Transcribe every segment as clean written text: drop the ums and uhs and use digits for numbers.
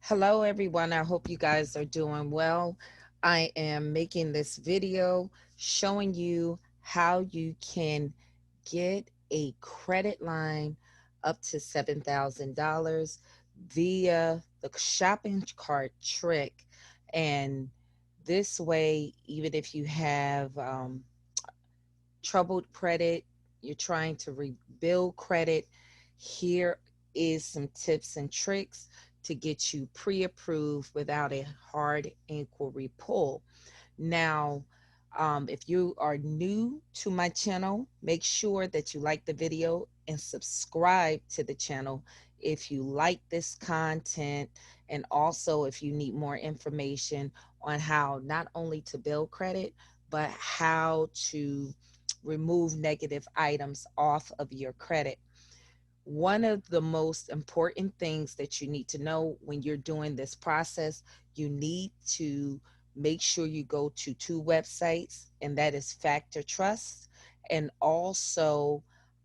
Hello, everyone. I hope you guys are doing well. I am making this video showing you how you can get a credit line up to $7,000 via the shopping cart trick. And this way, even if you have troubled credit, you're trying to rebuild credit, here is some tips and tricks to get you pre-approved without a hard inquiry pull. Now, if you are new to my channel, make sure that you like the video and subscribe to the channel if you like this content, and also if you need more information on how not only to build credit, but how to remove negative items off of your credit. One of the most important things that you need to know when you're doing this process, you need to make sure you go to two websites, and that is Factor Trust and also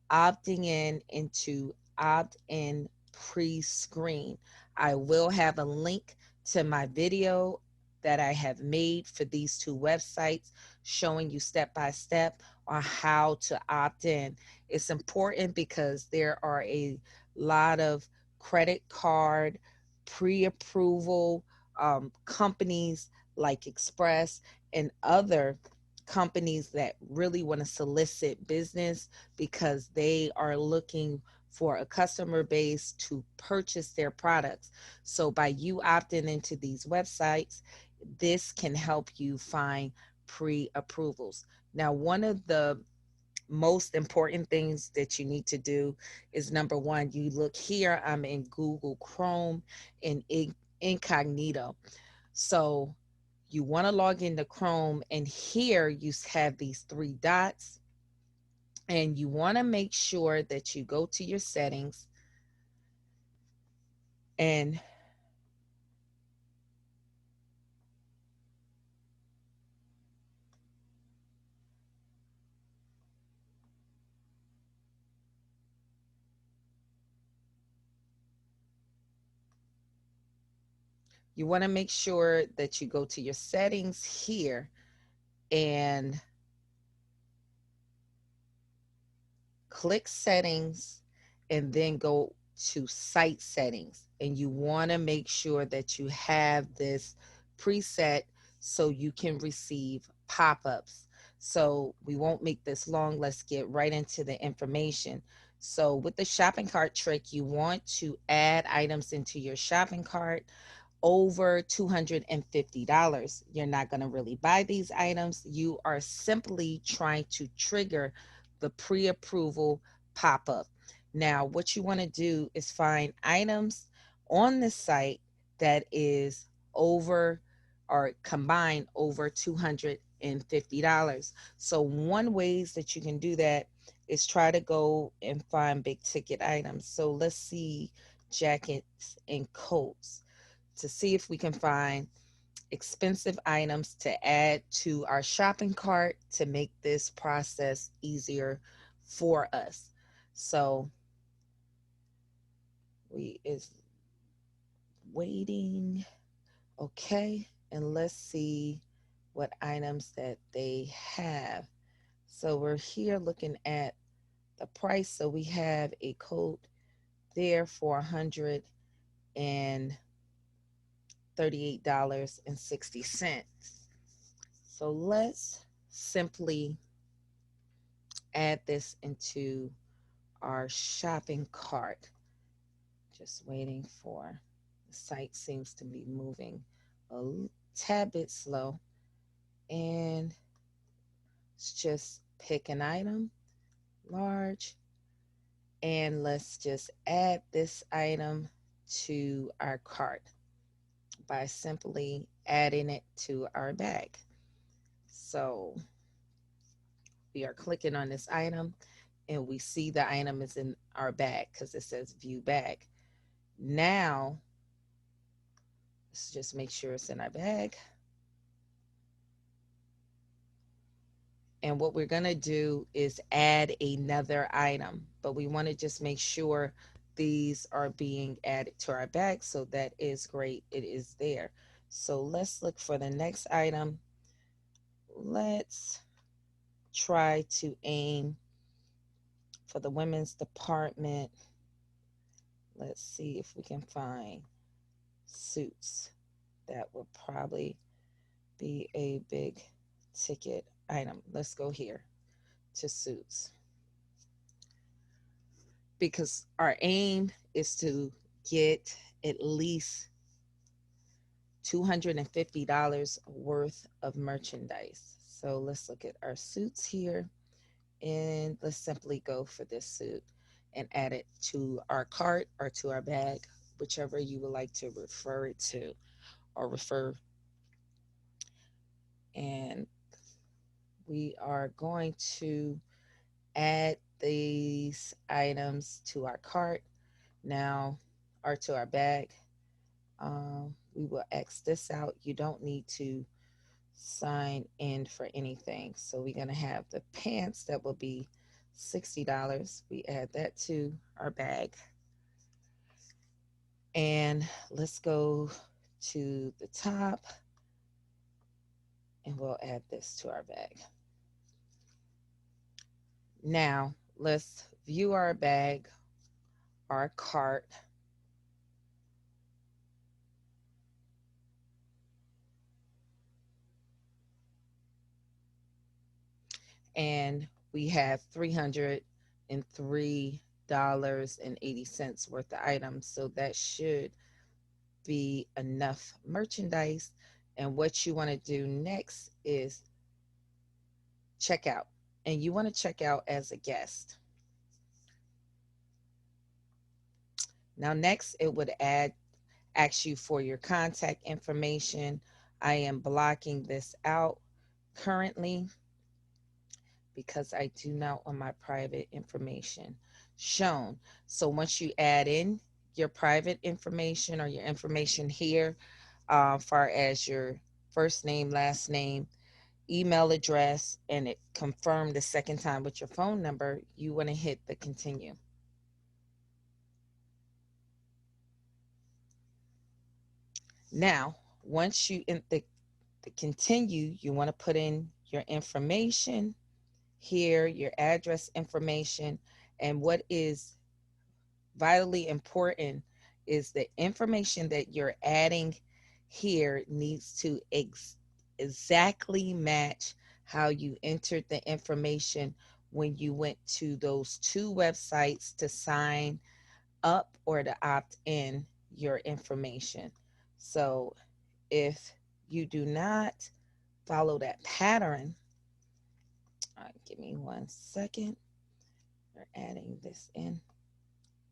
opting in into opt in pre screen. I will have a link to my video that I have made for these two websites showing you step by step on how to opt in. It's important because there are a lot of credit card pre-approval companies like Express and other companies that really want to solicit business because they are looking for a customer base to purchase their products. So by you opting into these websites, this can help you find pre-approvals. Now, one of the most important things that you need to do is number one, you look here, I'm in Google Chrome in incognito. So you want to log into Chrome, and here you have these three dots, and you want to make sure that you go to your settings, and you want to make sure that you go to your settings here and click settings, and then go to site settings. And you want to make sure that you have this preset so you can receive pop-ups. So we won't make this long. Let's get right into the information. So with the shopping cart trick, you want to add items into your shopping cart over $250. You're not going to really buy these items. You are simply trying to trigger the pre approval pop up. Now, what you want to do is find items on the site that is over or combined over $250. So, one ways that you can do that is try to go and find big ticket items. So, let's see jackets and coats to see if we can find expensive items to add to our shopping cart to make this process easier for us. So we is waiting. Okay. And let's see what items that they have. So we're here looking at the price. So we have a coat there for $138.60. So let's simply add this into our shopping cart. Just waiting for the site seems to be moving a tad bit slow. And let's just pick an item, large, and let's just add this item to our cart by simply adding it to our bag. So we are clicking on this item, and we see the item is in our bag because it says view bag. Now, let's just make sure it's in our bag. And what we're going to do is add another item, but we want to just make sure these are being added to our bag. So that is great. It is there. So let's look for the next item. Let's try to aim for the women's department. Let's see if we can find suits. That would probably be a big ticket item. Let's go here to suits, because our aim is to get at least $250 worth of merchandise. So let's look at our suits here, and let's simply go for this suit and add it to our cart or to our bag, whichever you would like to refer it to or refer. And we are going to add these items to our cart now, or to our bag. We will X this out. You don't need to sign in for anything. So we're going to have the pants that will be $60. We add that to our bag. And let's go to the top, and we'll add this to our bag. Now let's view our bag, our cart. And we have $303.80 worth of items. So that should be enough merchandise. And what you want to do next is check out. And you want to check out as a guest. Now, next, it would ask you for your contact information. I am blocking this out currently because I do not want my private information shown. So once you add in your private information or your information here, far as your first name, last name, email address, and it confirmed the second time with your phone number, you want to hit the continue. Now, once you in the continue, you want to put in your information here, your address information, and what is vitally important is the information that you're adding here needs to exactly match how you entered the information when you went to those two websites to sign up or to opt in your information. So if you do not follow that pattern, give me 1 second. We're adding this in.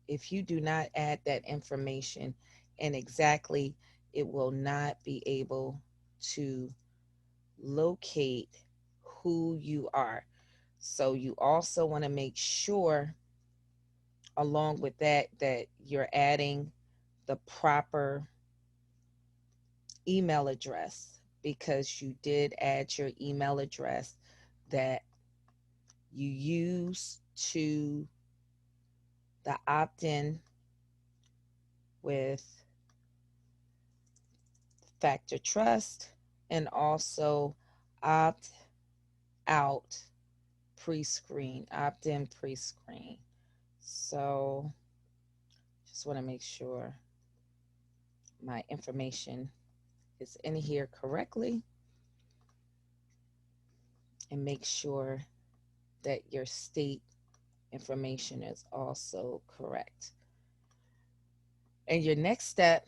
If you do not add that information and exactly, it will not be able to locate who you are. So you also want to make sure along with that that you're adding the proper email address, because you did add your email address that you use to the opt-in with Factor Trust, and also opt out pre-screen, opt-in pre-screen. So just want to make sure my information is in here correctly, and make sure that your state information is also correct. And your next step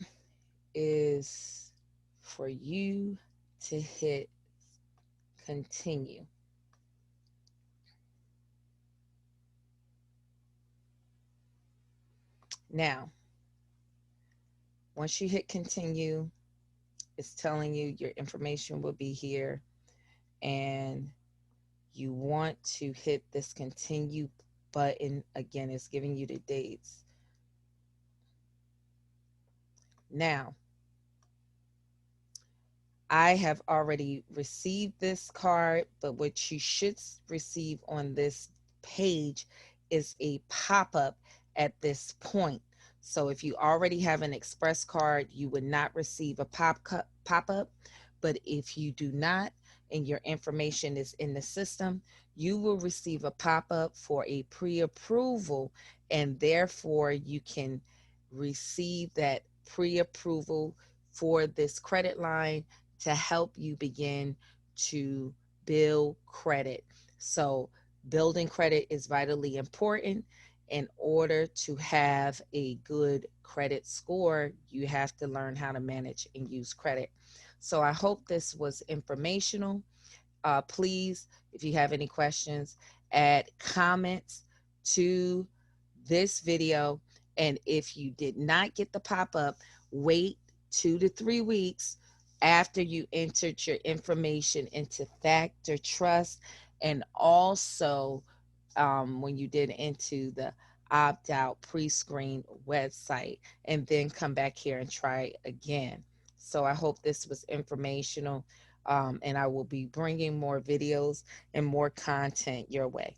is for you to hit continue. Now, once you hit continue, it's telling you your information will be here, and you want to hit this continue button again. It's giving you the dates. Now, I have already received this card, but what you should receive on this page is a pop-up at this point. So if you already have an express card, you would not receive a pop up. But if you do not and your information is in the system, you will receive a pop up for a pre approval, and therefore you can receive that pre approval for this credit line to help you begin to build credit. So, building credit is vitally important. In order to have a good credit score, you have to learn how to manage and use credit. So, I hope this was informational. Please, if you have any questions, add comments to this video. And if you did not get the pop up, wait 2 to 3 weeks after you entered your information into Factor Trust, and also when you did into the opt out pre screen website, and then come back here and try again. So I hope this was informational, and I will be bringing more videos and more content your way.